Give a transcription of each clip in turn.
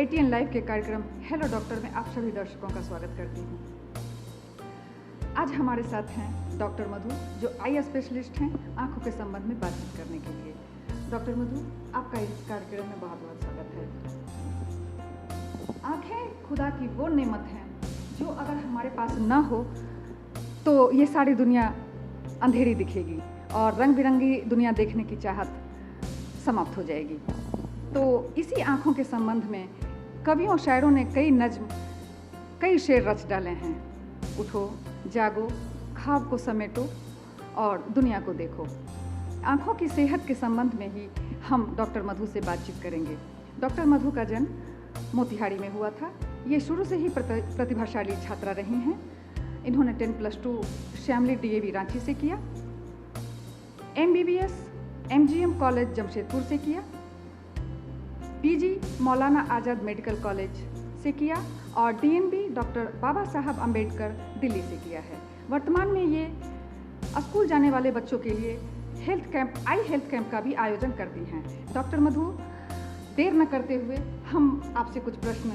ATN live के कार्यक्रम hello doctor में आप सभी दर्शकों का स्वागत करती हूँ। आज हमारे साथ हैं डॉक्टर मधु, जो आई स्पेशलिस्ट हैं, आंखों के संबंध में बातचीत करने के लिए। डॉक्टर मधु, आपका इस कार्यक्रम में बहुत बहुत स्वागत है। आंखें खुदा की वो नेमत हैं जो अगर हमारे पास ना हो तो ये सारी दुनिया अंधेरी दिखेगी और रंग बिरंगी दुनिया देखने की चाहत समाप्त हो जाएगी। तो इसी आँखों के संबंध में कवियों शायरों ने कई नज्म, कई शेर रच डाले हैं। उठो, जागो, ख्वाब को समेटो और दुनिया को देखो। आँखों की सेहत के संबंध में ही हम डॉक्टर मधु से बातचीत करेंगे। डॉक्टर मधु का जन्म मोतिहारी में हुआ था। ये शुरू से ही प्रतिभाशाली छात्रा रही हैं। इन्होंने 10+2 श्यामली डीएवी रांची से किया, MBBS MGM कॉलेज जमशेदपुर से किया, PG मौलाना आज़ाद मेडिकल कॉलेज से किया और DNB डॉक्टर बाबा साहब अम्बेडकर दिल्ली से किया है। वर्तमान में ये स्कूल जाने वाले बच्चों के लिए आई हेल्थ कैंप का भी आयोजन करती हैं। डॉक्टर मधु, देर न करते हुए हम आपसे कुछ प्रश्न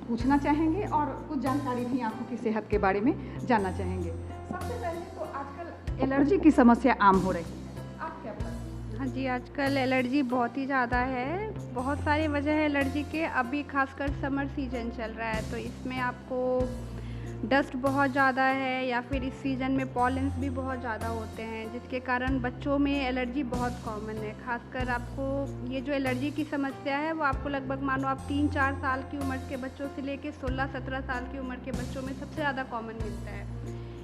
पूछना चाहेंगे और कुछ जानकारी भी आंखों की सेहत के बारे में जानना चाहेंगे। सबसे पहले तो आजकल एलर्जी की समस्या आम हो रही है, आप क्या बताएं? हाँ जी, आजकल एलर्जी बहुत ही ज़्यादा है। बहुत सारी वजह है एलर्जी के। अभी खासकर समर सीजन चल रहा है तो इसमें आपको डस्ट बहुत ज़्यादा है या फिर इस सीज़न में पॉलेंस भी बहुत ज़्यादा होते हैं, जिसके कारण बच्चों में एलर्जी बहुत कॉमन है। खासकर आपको ये जो एलर्जी की समस्या है वो आपको लगभग मानो आप 3-4 साल की उम्र के बच्चों से लेकर 16-17 साल की उम्र के बच्चों में सबसे ज़्यादा कॉमन मिलता है।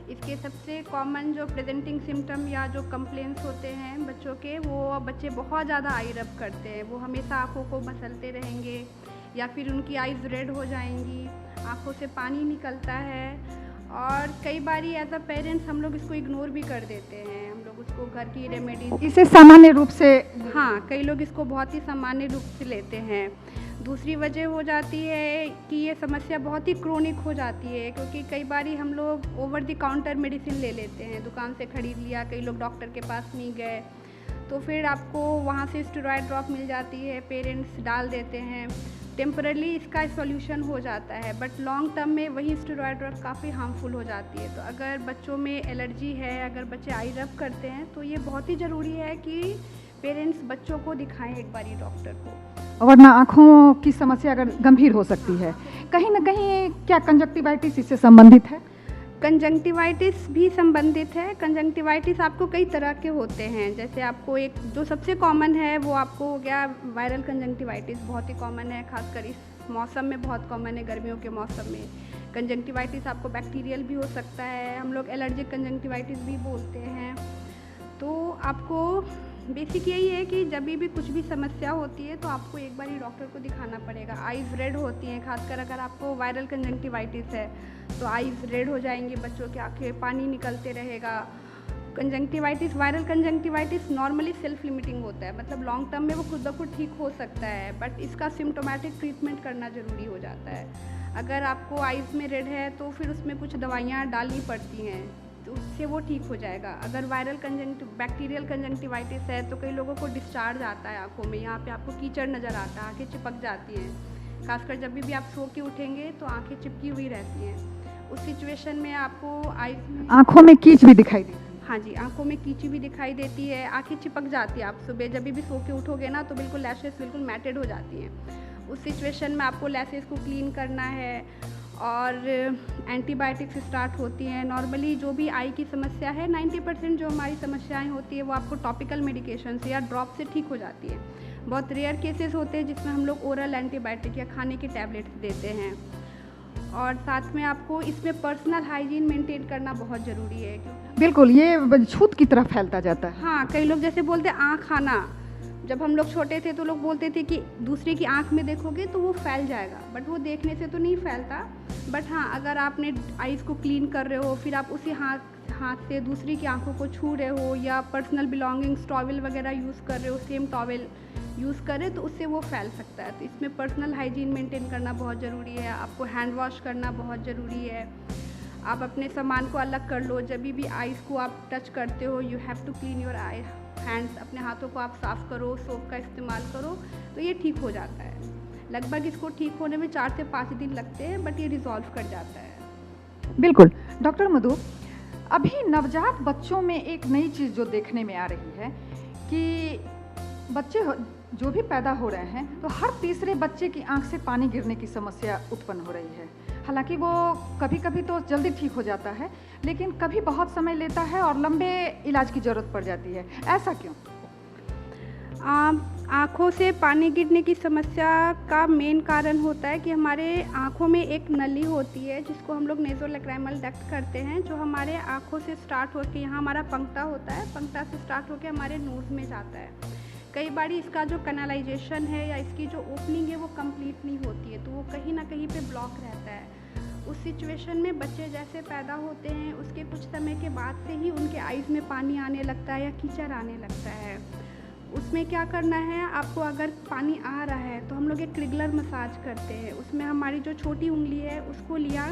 इसके सबसे कॉमन जो प्रेजेंटिंग सिम्टम या जो कंप्लेंट्स होते हैं बच्चों के, वो बच्चे बहुत ज़्यादा आई रब करते हैं। वो हमेशा आँखों को मसलते रहेंगे या फिर उनकी आइज़ रेड हो जाएंगी, आँखों से पानी निकलता है और कई बारी एज अ पेरेंट्स हम लोग इसको इग्नोर भी कर देते हैं। हम लोग उसको घर की रेमेडीज, इसे सामान्य रूप से, हाँ, कई लोग इसको बहुत ही सामान्य रूप से लेते हैं। दूसरी वजह हो जाती है कि ये समस्या बहुत ही क्रोनिक हो जाती है, क्योंकि कई बारी हम लोग ओवर द काउंटर मेडिसिन ले लेते हैं, दुकान से ख़रीद लिया, कई लोग डॉक्टर के पास नहीं गए तो फिर आपको वहाँ से स्टेरॉयड ड्रॉप मिल जाती है, पेरेंट्स डाल देते हैं। टेम्परली इसका सॉल्यूशन हो जाता है, बट लॉन्ग टर्म में वही स्टेरॉयड ड्रॉप काफ़ी हार्मफुल हो जाती है। तो अगर बच्चों में एलर्जी है, अगर बच्चे आई रब करते हैं तो ये बहुत ही ज़रूरी है कि पेरेंट्स बच्चों को दिखाएं एक बारी डॉक्टर को, वरना आँखों की समस्या अगर गंभीर हो सकती है। कहीं ना कहीं क्या कंजक्टिवाइटिस इससे संबंधित है? कंजंक्टिवाइटिस भी संबंधित है। कंजंक्टिवाइटिस आपको कई तरह के होते हैं। जैसे आपको एक जो सबसे कॉमन है वो आपको हो गया वायरल कंजंक्टिवाइटिस, बहुत ही कॉमन है, खासकर इस मौसम में बहुत कॉमन है, गर्मियों के मौसम में। कंजंक्टिवाइटिस आपको बैक्टीरियल भी हो सकता है, हम लोग एलर्जिक कंजंक्टिवाइटिस भी बोलते हैं। तो आपको बेसिक यही है कि जब भी कुछ भी समस्या होती है तो आपको एक बार ही डॉक्टर को दिखाना पड़ेगा। आइज़ रेड होती हैं, खासकर अगर आपको वायरल कंजंक्टिवाइटिस है तो आइज़ रेड हो जाएंगे, बच्चों की आंखें पानी निकलते रहेगा। Conjunctivitis, viral conjunctivitis normally self limiting होता है, मतलब लॉन्ग टर्म में वो खुद ब खुद ठीक हो सकता है, बट इसका सिम्टोमेटिक ट्रीटमेंट करना ज़रूरी हो जाता है। अगर आपको आइज़ में रेड है तो फिर उसमें कुछ दवाइयाँ डालनी पड़ती हैं तो उससे वो ठीक हो जाएगा। अगर वायरल बैक्टीरियल कंजंक्टिवाइटिस है तो कई लोगों को डिस्चार्ज आता है आँखों में, यहाँ पे आपको कीचड़ नज़र आता है, आँखें चिपक जाती हैं। खासकर जब भी आप सो के उठेंगे तो आँखें चिपकी हुई रहती हैं। उस सिचुएशन में आपको आँखों में कीच भी दिखाई देती है। हाँ जी, आँखों में कीची भी दिखाई देती है, आँखें चिपक जाती है। आप सुबह जब भी सो के उठोगे ना तो बिल्कुल लैशेस बिल्कुल मैटेड हो जाती हैं। उस सिचुएशन में आपको लैशेस को क्लीन करना है और एंटीबायोटिक्स स्टार्ट होती हैं। नॉर्मली जो भी आई की समस्या है, 90% जो हमारी समस्याएं होती है वो आपको टॉपिकल मेडिकेशन से या ड्रॉप से ठीक हो जाती है। बहुत रेयर केसेस होते हैं जिसमें हम लोग ओरल एंटीबायोटिक या खाने के टैबलेट्स देते हैं। और साथ में आपको इसमें पर्सनल हाइजीन मेंटेन करना बहुत ज़रूरी है। बिल्कुल, ये छूत की तरफ फैलता जाता है। हाँ, कई लोग जैसे बोलते हैं आँख खाना, जब हम लोग छोटे थे तो लोग बोलते थे कि दूसरे की आंख में देखोगे तो वो फैल जाएगा, बट वो देखने से तो नहीं फैलता। बट हाँ, अगर आपने आइज़ को क्लीन कर रहे हो, फिर आप उसी हाथ से दूसरी की आंखों को छू रहे हो या पर्सनल बिलोंगिंग्स टॉवल वगैरह यूज़ कर रहे हो, सेम टॉवल यूज़ करें तो उससे वो फैल सकता है। तो इसमें पर्सनल हाइजीन मेंटेन करना बहुत ज़रूरी है। आपको हैंड वॉश करना बहुत ज़रूरी है। आप अपने सामान को अलग कर लो, जब भी आइज़ को आप टच करते हो you have to clean your eye hands, अपने हाथों को आप साफ़ करो, सोप का इस्तेमाल करो तो ये ठीक हो जाता है। लगभग इसको ठीक होने में 4 से 5 दिन लगते हैं, बट ये रिजॉल्व कर जाता है। बिल्कुल। डॉक्टर मधु, अभी नवजात बच्चों में एक नई चीज़ जो देखने में आ रही है कि बच्चे जो भी पैदा हो रहे हैं तो हर तीसरे बच्चे की आंख से पानी गिरने की समस्या उत्पन्न हो रही है। हालांकि वो कभी कभी तो जल्दी ठीक हो जाता है, लेकिन कभी बहुत समय लेता है और लंबे इलाज की ज़रूरत पड़ जाती है। ऐसा क्यों? आँखों से पानी गिरने की समस्या का मेन कारण होता है कि हमारे आँखों में एक नली होती है जिसको हम लोग नेज़ोलैक्राइमल डक्ट करते हैं, जो हमारे आँखों से स्टार्ट होकर यहाँ हमारा पंक्ता होता है, पंक्ता से स्टार्ट होकर हमारे नोज़ में जाता है। कई बार इसका जो कैनालाइजेशन है या इसकी जो ओपनिंग है वो कंप्लीट नहीं होती है, तो वो कहीं ना कहीं पे ब्लॉक रहता है। उस सिचुएशन में बच्चे जैसे पैदा होते हैं उसके कुछ समय के बाद से ही उनके आइज़ में पानी आने लगता है या कीचड़ आने लगता है। उसमें क्या करना है आपको, अगर पानी आ रहा है तो हम लोग एक क्रिगलर मसाज करते हैं। उसमें हमारी जो छोटी उंगली है उसको लिया,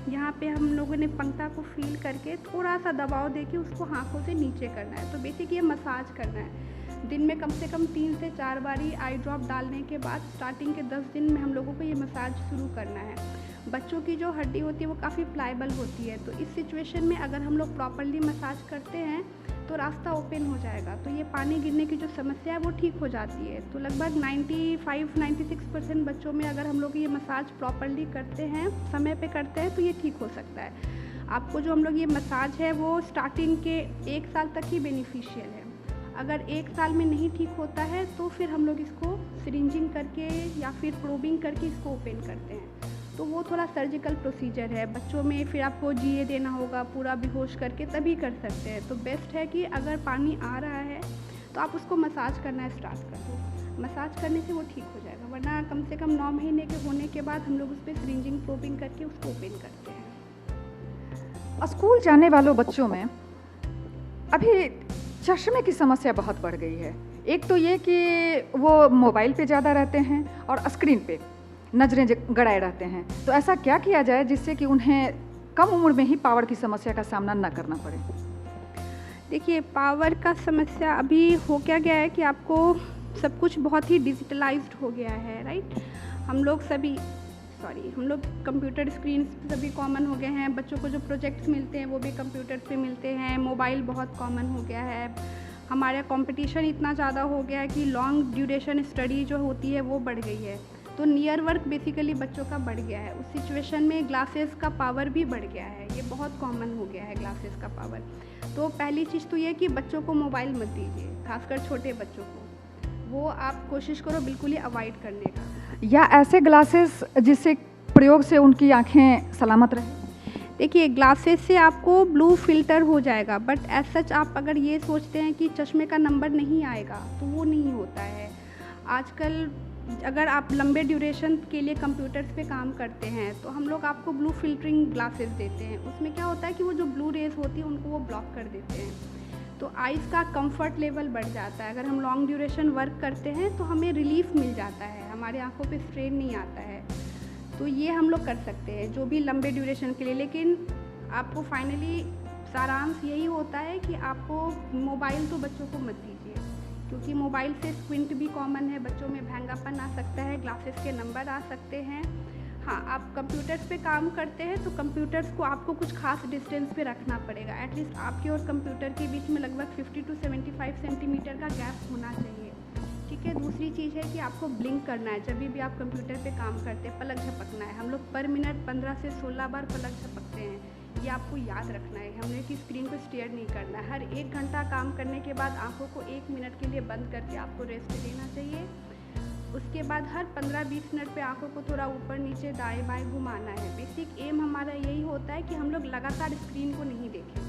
यहाँ पे हम लोगों ने पंक्ता को फील करके थोड़ा सा दबाव देके उसको आँखों से नीचे करना है। तो बेसिक ये मसाज करना है। दिन में कम से कम 3 से 4 बारी आई ड्रॉप डालने के बाद स्टार्टिंग के 10 दिन में हम लोगों को ये मसाज शुरू करना है। बच्चों की जो हड्डी होती है वो काफ़ी प्लाइबल होती है, तो इस सिचुएशन में अगर हम लोग प्रॉपरली मसाज करते हैं तो रास्ता ओपन हो जाएगा, तो ये पानी गिरने की जो समस्या है वो ठीक हो जाती है। तो लगभग 95-96% बच्चों में अगर हम लोग ये मसाज प्रॉपरली करते हैं, समय पे करते हैं, तो ये ठीक हो सकता है। आपको जो हम लोग ये मसाज है वो स्टार्टिंग के 1 साल तक ही बेनिफिशियल है। अगर 1 साल में नहीं ठीक होता है तो फिर हम लोग इसको सिरिंजिंग करके या फिर प्रोबिंग करके इसको ओपन करते हैं, तो वो थोड़ा सर्जिकल प्रोसीजर है। बच्चों में फिर आपको जीए देना होगा पूरा बेहोश करके, तभी कर सकते हैं। तो बेस्ट है कि अगर पानी आ रहा है तो आप उसको मसाज करना स्टार्ट कर दो। मसाज करने से वो ठीक हो जाएगा, वरना कम से कम 9 महीने के होने के बाद हम लोग उस पर सिरिंजिंग प्रोबिंग करके उसको ओपन करते हैं। स्कूल जाने वालों बच्चों में अभी चश्मे की समस्या बहुत बढ़ गई है। एक तो ये कि वो मोबाइल पे ज़्यादा रहते हैं और स्क्रीन पे नज़रें गड़ाए रहते हैं, तो ऐसा क्या किया जाए जिससे कि उन्हें कम उम्र में ही पावर की समस्या का सामना न करना पड़े? देखिए, पावर का समस्या अभी हो क्या गया है कि आपको सब कुछ बहुत ही डिजिटलाइज्ड हो गया है, राइट। हम लोग कंप्यूटर स्क्रीन सभी कॉमन हो गए हैं। बच्चों को जो प्रोजेक्ट्स मिलते हैं वो भी कंप्यूटर पे मिलते हैं। मोबाइल बहुत कॉमन हो गया है। हमारा कंपटीशन इतना ज़्यादा हो गया है कि लॉन्ग ड्यूरेशन स्टडी जो होती है वो बढ़ गई है, तो नियर वर्क बेसिकली बच्चों का बढ़ गया है। उस सिचुएशन में ग्लासेस का पावर भी बढ़ गया है, ये बहुत कॉमन हो गया है ग्लासेस का पावर। तो पहली चीज़ तो ये कि बच्चों को मोबाइल मत दीजिए, खासकर छोटे बच्चों को। वो आप कोशिश करो बिल्कुल ही अवॉइड करने का, या ऐसे ग्लासेस जिससे प्रयोग से उनकी आंखें सलामत रहें। देखिए, ग्लासेस से आपको ब्लू फिल्टर हो जाएगा, बट एज सच आप अगर ये सोचते हैं कि चश्मे का नंबर नहीं आएगा तो वो नहीं होता है। आजकल अगर आप लंबे ड्यूरेशन के लिए कंप्यूटर्स पे काम करते हैं तो हम लोग आपको ब्लू फिल्टरिंग ग्लासेस देते हैं। उसमें क्या होता है कि वो जो ब्लू रेज होती है उनको वो ब्लॉक कर देते हैं, तो आइज़ का कंफर्ट लेवल बढ़ जाता है। अगर हम लॉन्ग ड्यूरेशन वर्क करते हैं तो हमें रिलीफ मिल जाता है, हमारी आंखों पे स्ट्रेन नहीं आता है। तो ये हम लोग कर सकते हैं जो भी लंबे ड्यूरेशन के लिए। लेकिन आपको फाइनली सारांश यही होता है कि आपको मोबाइल तो बच्चों को मत दीजिए, क्योंकि मोबाइल से स्क्विंट भी कॉमन है, बच्चों में भैंगापन आ सकता है, ग्लासेस के नंबर आ सकते हैं। हाँ, आप कंप्यूटर्स पे काम करते हैं तो कंप्यूटर्स को आपको कुछ खास डिस्टेंस पे रखना पड़ेगा। एटलीस्ट आपके और कंप्यूटर के बीच में लगभग 50 to 75 सेंटीमीटर का गैप होना चाहिए, ठीक है। दूसरी चीज़ है कि आपको ब्लिंक करना है जब भी आप कंप्यूटर पे काम करते हैं, पलक झपकना है। हम लोग पर मिनट 15 से 16 बार पलक झपकते हैं, ये आपको याद रखना है। हमने कि स्क्रीन को स्टेयर नहीं करना है। हर 1 घंटा काम करने के बाद आंखों को 1 मिनट के लिए बंद करके आपको रेस्ट देना चाहिए। उसके बाद हर 15-20 मिनट पे आंखों को थोड़ा ऊपर नीचे दाएं बाएं घुमाना है। बेसिक एम हमारा यही होता है कि हम लोग लगातार स्क्रीन को नहीं देखें,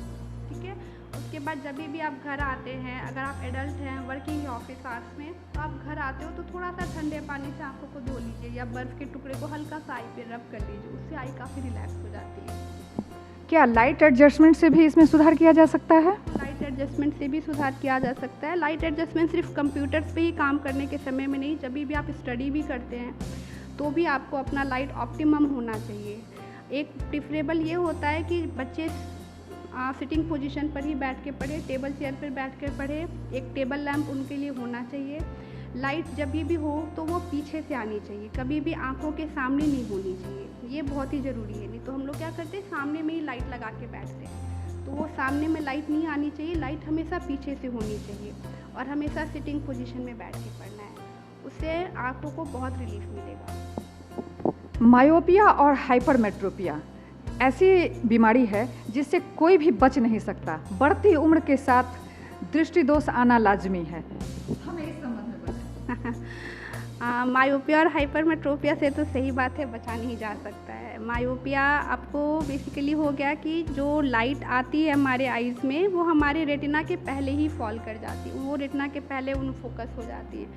ठीक है। उसके बाद जब भी आप घर आते हैं, अगर आप एडल्ट हैं वर्किंग या ऑफिस आवर्स में, तो आप घर आते हो तो थोड़ा सा ठंडे पानी से आंखों को धो लीजिए या बर्फ़ के टुकड़े को हल्का सा आई पे रब कर लीजिए, उससे आई काफ़ी रिलैक्स हो जाती है। क्या लाइट एडजस्टमेंट से भी इसमें सुधार किया जा सकता है? लाइट एडजस्टमेंट से भी सुधार किया जा सकता है। लाइट एडजस्टमेंट सिर्फ कंप्यूटर्स पे ही काम करने के समय में नहीं, जब भी आप स्टडी भी करते हैं तो भी आपको अपना लाइट ऑप्टिमम होना चाहिए। एक प्रिफरेबल ये होता है कि बच्चे सिटिंग पोजीशन पर ही बैठ के पढ़े, टेबल चेयर पर बैठ कर पढ़े। एक टेबल लैंप उनके लिए होना चाहिए। लाइट जब भी हो तो वो पीछे से आनी चाहिए, कभी भी आँखों के सामने नहीं होनी चाहिए, ये बहुत ही ज़रूरी है। नहीं तो हम लोग क्या करते हैं, सामने में ही लाइट लगा के बैठते हैं, तो वो सामने में लाइट नहीं आनी चाहिए, लाइट हमेशा पीछे से होनी चाहिए और हमेशा सिटिंग पोजीशन में बैठ के पढ़ना है, उससे आँखों को बहुत रिलीफ मिलेगा। मायोपिया और हाइपरमेट्रोपिया ऐसी बीमारी है जिससे कोई भी बच नहीं सकता। बढ़ती उम्र के साथ दृष्टि दोष आना लाजमी है। हमें इस संबंध में बताएं। मायोपिया और हाइपरमेट्रोपिया से तो सही बात है, बचा नहीं जा सकता है। मायोपिया आपको बेसिकली हो गया कि जो लाइट आती है हमारे आइज़ में वो हमारे रेटिना के पहले ही फॉल कर जाती है, वो रेटिना के पहले उन फोकस हो जाती है,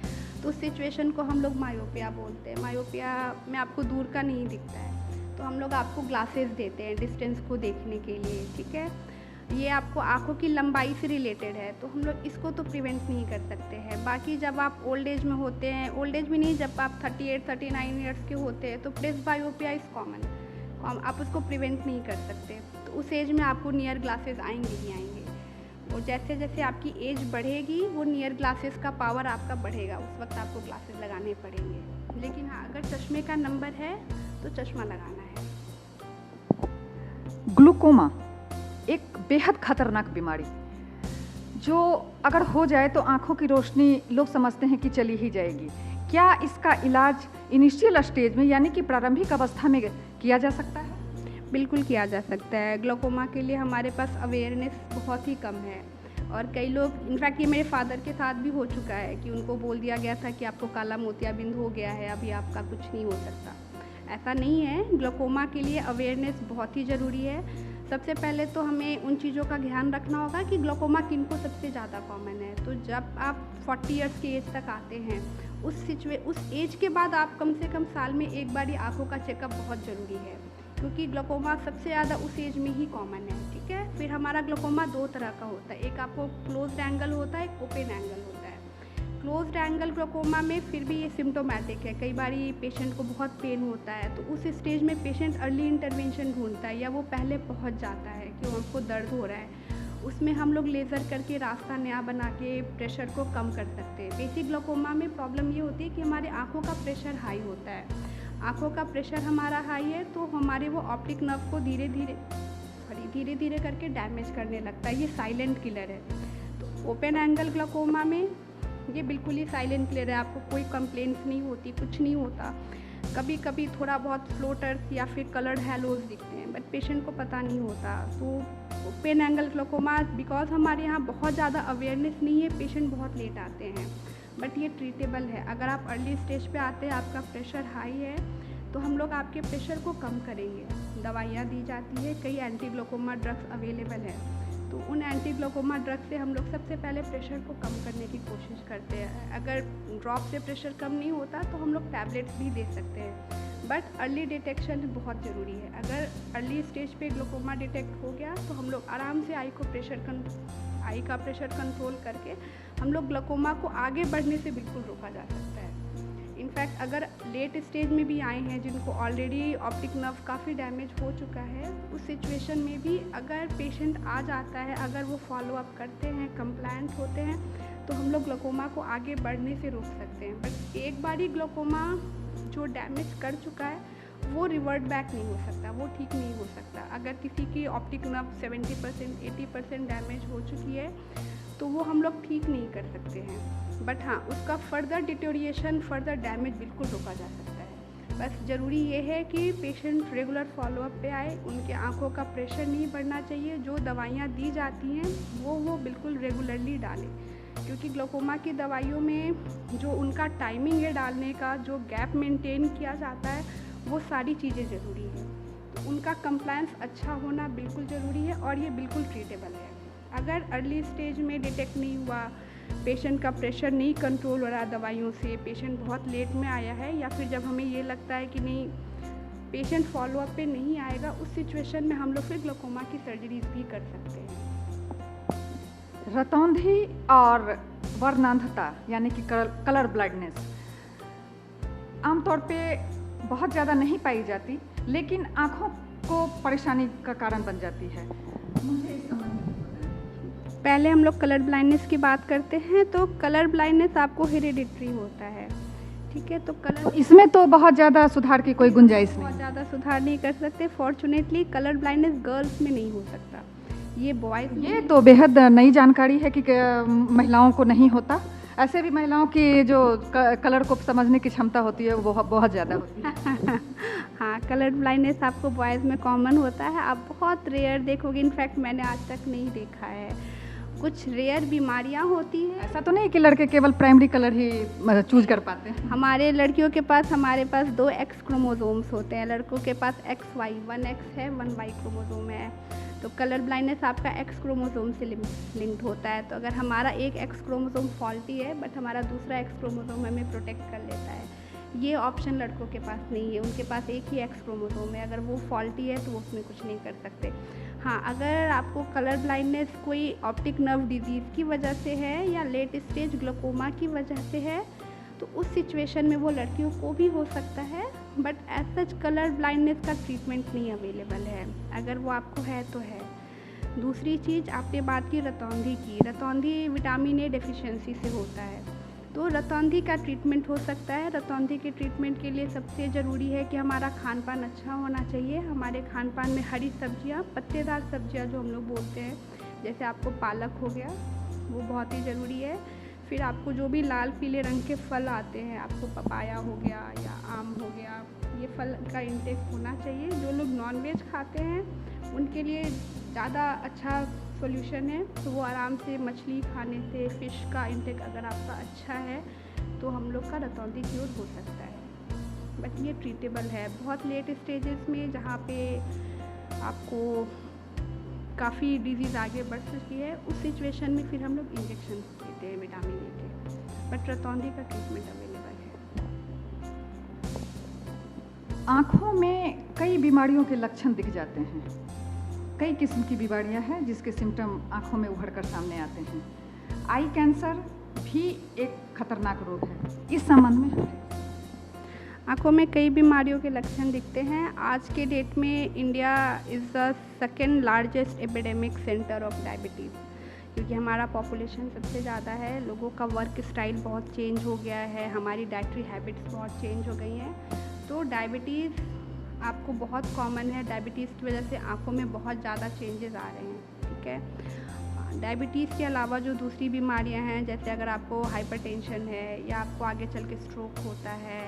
तो उस सिचुएशन को हम लोग मायोपिया बोलते हैं। मायोपिया में आपको दूर का नहीं दिखता है, तो हम लोग आपको ग्लासेस देते हैं डिस्टेंस को देखने के लिए, ठीक है। ये आपको आँखों की लंबाई से रिलेटेड है, तो हम लोग इसको तो प्रिवेंट नहीं कर सकते हैं। बाकी जब आप ओल्ड एज में होते हैं, ओल्ड एज में नहीं, जब आप 38-39 ईयर्स के होते हैं तो प्रेसबायोपिया इज़ कॉमन, आप उसको प्रिवेंट नहीं कर सकते, तो उस एज में आपको नियर ग्लासेस आएंगे ही आएंगे। और जैसे जैसे आपकी एज बढ़ेगी वो नियर ग्लासेस का पावर आपका बढ़ेगा, उस वक्त आपको ग्लासेस लगाने पड़ेंगे। लेकिन हाँ, अगर चश्मे का नंबर है तो चश्मा लगाना है। ग्लूकोमा एक बेहद खतरनाक बीमारी जो अगर हो जाए तो आंखों की रोशनी लोग समझते हैं कि चली ही जाएगी। क्या इसका इलाज इनिशियल स्टेज में यानी कि प्रारंभिक अवस्था में किया जा सकता है? बिल्कुल किया जा सकता है। ग्लूकोमा के लिए हमारे पास अवेयरनेस बहुत ही कम है और कई लोग, इनफैक्ट ये मेरे फादर के साथ भी हो चुका है कि उनको बोल दिया गया था कि आपको काला मोतियाबिंद हो गया है, अभी आपका कुछ नहीं हो सकता। ऐसा नहीं है, ग्लूकोमा के लिए अवेयरनेस बहुत ही ज़रूरी है। सबसे पहले तो हमें उन चीज़ों का ध्यान रखना होगा कि ग्लूकोमा किनको सबसे ज़्यादा कॉमन है। तो जब आप 40 ईयर्स की एज तक आते हैं, उस एज के बाद आप कम से कम साल में एक बार आँखों का चेकअप बहुत ज़रूरी है, क्योंकि ग्लूकोमा सबसे ज़्यादा उस एज में ही कॉमन है, ठीक है। फिर हमारा ग्लूकोमा दो तरह का होता है, एक आपको क्लोज्ड एंगल होता है, एक ओपन एंगल होता है। क्लोज्ड एंगल ग्लूकोमा में फिर भी ये सिम्टोमेटिक है, कई बार पेशेंट को बहुत पेन होता है, तो उस स्टेज में पेशेंट अर्ली इंटरवेंशन ढूंढता है या वो पहले पहुंच जाता है कि हमको दर्द हो रहा है, उसमें हम लोग लेज़र करके रास्ता नया बना के प्रेशर को कम कर सकते हैं। बेसिक ग्लूकोमा में प्रॉब्लम ये होती है कि हमारे आँखों का प्रेशर हाई होता है, आँखों का प्रेशर हमारा हाई है तो हमारे वो ऑप्टिक नर्व को धीरे धीरे करके डैमेज करने लगता है, ये साइलेंट किलर है। तो ओपन एंगल ग्लूकोमा में ये बिल्कुल ही साइलेंट क्लियर है, आपको कोई कंप्लेंट्स नहीं होती, कुछ नहीं होता। कभी कभी थोड़ा बहुत फ्लोटर्स या फिर कलर्ड हैलोज दिखते हैं, बट पेशेंट को पता नहीं होता। तो ओपन एंगल ग्लूकोमा बिकॉज हमारे यहाँ बहुत ज़्यादा अवेयरनेस नहीं है, पेशेंट बहुत लेट आते हैं, बट ये ट्रीटेबल है। अगर आप अर्ली स्टेज पे आते हैं, आपका प्रेशर हाई है, तो हम लोग आपके प्रेशर को कम करेंगे। दवाइयाँ दी जाती है, कई एंटी ग्लूकोमा ड्रग्स अवेलेबल है, तो उन एंटी ग्लूकोमा ड्रग से हम लोग सबसे पहले प्रेशर को कम करने की कोशिश करते हैं। अगर ड्रॉप से प्रेशर कम नहीं होता तो हम लोग टैबलेट्स भी दे सकते हैं, बट अर्ली डिटेक्शन बहुत ज़रूरी है। अगर अर्ली स्टेज पे ग्लूकोमा डिटेक्ट हो गया तो हम लोग आराम से आई का प्रेशर कंट्रोल करके हम लोग ग्लूकोमा को आगे बढ़ने से बिल्कुल रोका जा सकता है। इनफैक्ट अगर लेट स्टेज में भी आए हैं जिनको ऑलरेडी ऑप्टिक नर्व काफ़ी डैमेज हो चुका है, उस सिचुएशन में भी अगर पेशेंट आ जाता है, अगर वो फॉलो अप करते हैं, कंप्लायंट होते हैं, तो हम लोग ग्लूकोमा को आगे बढ़ने से रोक सकते हैं। बट एक बार ही ग्लूकोमा जो डैमेज कर चुका है वो रिवर्ट बैक नहीं हो सकता, वो ठीक नहीं हो सकता। अगर किसी की ऑप्टिक नर्व 70% 80% डैमेज हो चुकी है तो वो हम लोग ठीक नहीं कर सकते हैं, बट हाँ, उसका फर्दर डिटोरिएशन, फर्दर डैमेज बिल्कुल रोका जा सकता है। बस ज़रूरी ये है कि पेशेंट रेगुलर फॉलोअप पे आए, उनके आँखों का प्रेशर नहीं बढ़ना चाहिए, जो दवाइयाँ दी जाती हैं वो बिल्कुल रेगुलरली डालें, क्योंकि ग्लूकोमा की दवाइयों में जो उनका टाइमिंग है डालने का, जो गैप मेंटेन किया जाता है, वो सारी चीज़ें ज़रूरी है। तो उनका कंप्लायंस अच्छा होना बिल्कुल ज़रूरी है और ये बिल्कुल ट्रीटेबल है। अगर अर्ली स्टेज में डिटेक्ट नहीं हुआ, पेशेंट का प्रेशर नहीं कंट्रोल हो रहा दवाइयों से, पेशेंट बहुत लेट में आया है, या फिर जब हमें ये लगता है कि नहीं पेशेंट फॉलोअप पे नहीं आएगा, उस सिचुएशन में हम लोग फिर ग्लूकोमा की सर्जरीज भी कर सकते हैं। रतौंधी और वर्णांधता यानी कि कलर ब्लाइंडनेस आमतौर पे बहुत ज़्यादा नहीं पाई जाती, लेकिन आँखों को परेशानी का कारण बन जाती है। मुझे इस संबंध में बताएं। पहले हम लोग कलर ब्लाइंडनेस की बात करते हैं, तो कलर ब्लाइंडनेस आपको हेरिडिटरी होता है, ठीक है। तो कलर इसमें तो बहुत ज़्यादा सुधार की कोई गुंजाइश बहुत नहीं। ज़्यादा सुधार नहीं कर सकते। फॉर्चुनेटली कलर ब्लाइंडनेस गर्ल्स में नहीं हो सकता, ये बॉयज़ में। ये तो बेहद नई जानकारी है कि महिलाओं को नहीं होता। ऐसे भी महिलाओं की जो कलर को समझने की क्षमता होती है वो बहुत ज़्यादा होती है। हाँ, कलर ब्लाइंडनेस आपको बॉयज़ में कॉमन होता है, आप बहुत रेयर देखोगे, इनफैक्ट मैंने आज तक नहीं देखा है। कुछ रेयर बीमारियां होती हैं। ऐसा तो नहीं कि लड़के केवल प्राइमरी कलर ही चूज कर पाते हैं। हमारे लड़कियों के पास हमारे पास 2 एक्स क्रोमोसोम्स होते हैं, लड़कों के पास XY, 1 X है 1 Y क्रोमोसोम है। तो कलर ब्लाइंडनेस आपका एक्स क्रोमोसोम से लिंक्ड होता है। तो अगर हमारा एक एक्स क्रोमोसोम फॉल्टी है बट हमारा दूसरा एक्स क्रोमोसोम हमें प्रोटेक्ट कर लेता है, ये ऑप्शन लड़कों के पास नहीं है। उनके पास एक ही एक्स क्रोमोसोम है, अगर वो फॉल्टी है तो वो उसमें कुछ नहीं कर सकते। हाँ, अगर आपको कलर ब्लाइंडनेस कोई ऑप्टिक नर्व डिजीज़ की वजह से है या लेट स्टेज ग्लोकोमा की वजह से है, तो उस सिचुएशन में वो लड़कियों को भी हो सकता है, but as such colour blindness का ट्रीटमेंट नहीं अवेलेबल है। अगर वो आपको है तो है। दूसरी चीज़, आपने बात की रतौंधी की। रतौंधी विटामिन ए डेफिशिएंसी से होता है, तो रतौंधी का ट्रीटमेंट हो सकता है। रतौंधी के ट्रीटमेंट के लिए सबसे ज़रूरी है कि हमारा खान पान अच्छा होना चाहिए। हमारे खान पान में हरी सब्जियां, पत्तेदार सब्जियां जो हम लोग बोलते हैं, जैसे आपको पालक हो गया, वो बहुत ही ज़रूरी है। फिर आपको जो भी लाल पीले रंग के फल आते हैं, आपको पपाया हो गया या आम हो गया, ये फल का इंटेक होना चाहिए। जो लोग नॉनवेज खाते हैं उनके लिए ज़्यादा अच्छा सॉल्यूशन है, तो वो आराम से मछली खाने से, फ़िश का इंटेक अगर आपका अच्छा है तो हम लोग का रतौंधी क्योर हो सकता है। बट ये ट्रीटेबल है। बहुत लेट स्टेजेस में जहाँ पे आपको काफ़ी डिजीज़ आगे बढ़ चुकी है, उस सिचुएशन में फिर हम लोग इंजेक्शन देते हैं विटामिन ए के, बट रतौंधी का ट्रीटमेंट अवेलेबल है। आँखों में कई बीमारियों के लक्षण दिख जाते हैं। कई किस्म की बीमारियां हैं जिसके सिम्टम आँखों में उभर कर सामने आते हैं। आई कैंसर भी एक खतरनाक रोग है। इस संबंध में आँखों में कई बीमारियों के लक्षण दिखते हैं। आज के डेट में India is the second largest epidemic centre of diabetes, क्योंकि हमारा पॉपुलेशन सबसे ज़्यादा है, लोगों का वर्क स्टाइल बहुत चेंज हो गया है, हमारी डाइटरी हैबिट्स बहुत चेंज हो गई हैं। तो डायबिटीज़ आपको बहुत कॉमन है। डायबिटीज़ की वजह से आँखों में बहुत ज़्यादा चेंजेस आ रहे हैं, ठीक है। डायबिटीज़ के अलावा जो दूसरी बीमारियां हैं, जैसे अगर आपको हाइपरटेंशन है या आपको आगे चल के स्ट्रोक होता है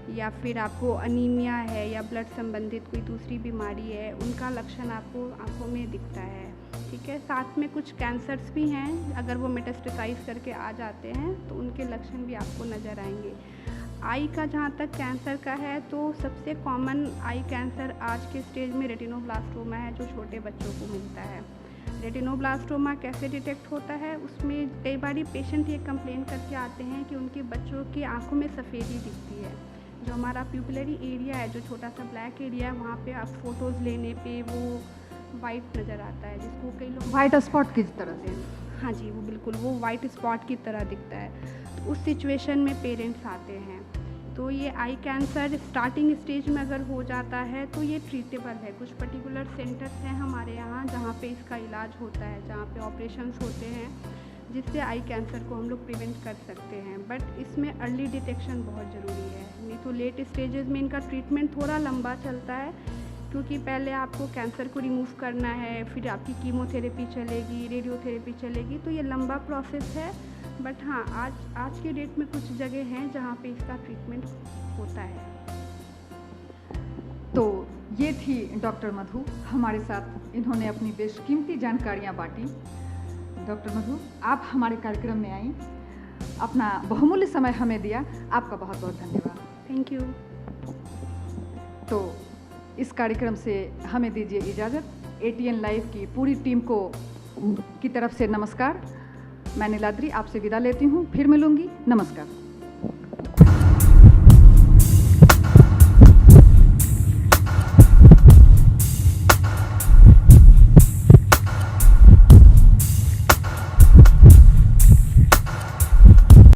या फिर आपको अनीमिया है या ब्लड संबंधित कोई दूसरी बीमारी है, उनका लक्षण आपको आँखों में दिखता है, ठीक है। साथ में कुछ कैंसर्स भी हैं, अगर वो मेटास्टेसाइज करके आ जाते हैं तो उनके लक्षण भी आपको नज़र आएंगे। आई का जहाँ तक कैंसर का है, तो सबसे कॉमन आई कैंसर आज के स्टेज में रेटिनोब्लास्टोमा है, जो छोटे बच्चों को मिलता है। रेटिनोब्लास्टोमा कैसे डिटेक्ट होता है, उसमें कई बार पेशेंट ये कंप्लेन करके आते हैं कि उनके बच्चों की आंखों में सफ़ेदी दिखती है। जो हमारा प्यूपिलरी एरिया है, जो छोटा सा ब्लैक एरिया है, वहाँ पे आप फ़ोटोज़ लेने पे वो वाइट नज़र आता है, जिसको कई लोग वाइट स्पॉट की तरह से, हाँ जी, वो बिल्कुल वो वाइट स्पॉट की तरह दिखता है। तो उस सिचुएशन में पेरेंट्स आते हैं। तो ये आई कैंसर स्टार्टिंग स्टेज में अगर हो जाता है तो ये ट्रीटेबल है। कुछ पर्टिकुलर सेंटर्स हैं हमारे यहाँ जहाँ पे इसका इलाज होता है, जहाँ पे ऑपरेशंस होते हैं, जिससे आई कैंसर को हम लोग प्रिवेंट कर सकते हैं। बट इसमें अर्ली डिटेक्शन बहुत ज़रूरी है, नहीं तो लेट स्टेजेस में इनका ट्रीटमेंट थोड़ा लंबा चलता है, क्योंकि पहले आपको कैंसर को रिमूव करना है, फिर आपकी कीमोथेरेपी चलेगी, रेडियोथेरेपी चलेगी, तो ये लंबा प्रोसेस है। बट हाँ, आज के डेट में कुछ जगह हैं जहाँ पे इसका ट्रीटमेंट होता है। तो ये थी डॉक्टर मधु हमारे साथ, इन्होंने अपनी बेशकीमती जानकारियाँ बांटी। डॉक्टर मधु, आप हमारे कार्यक्रम में आई, अपना बहुमूल्य समय हमें दिया, आपका बहुत बहुत धन्यवाद। Thank you. तो इस कार्यक्रम से हमें दीजिए इजाज़त। ATN लाइव की पूरी टीम को की तरफ से नमस्कार। मैं नीलाद्री आपसे विदा लेती हूँ, फिर मिलूँगी। नमस्कार।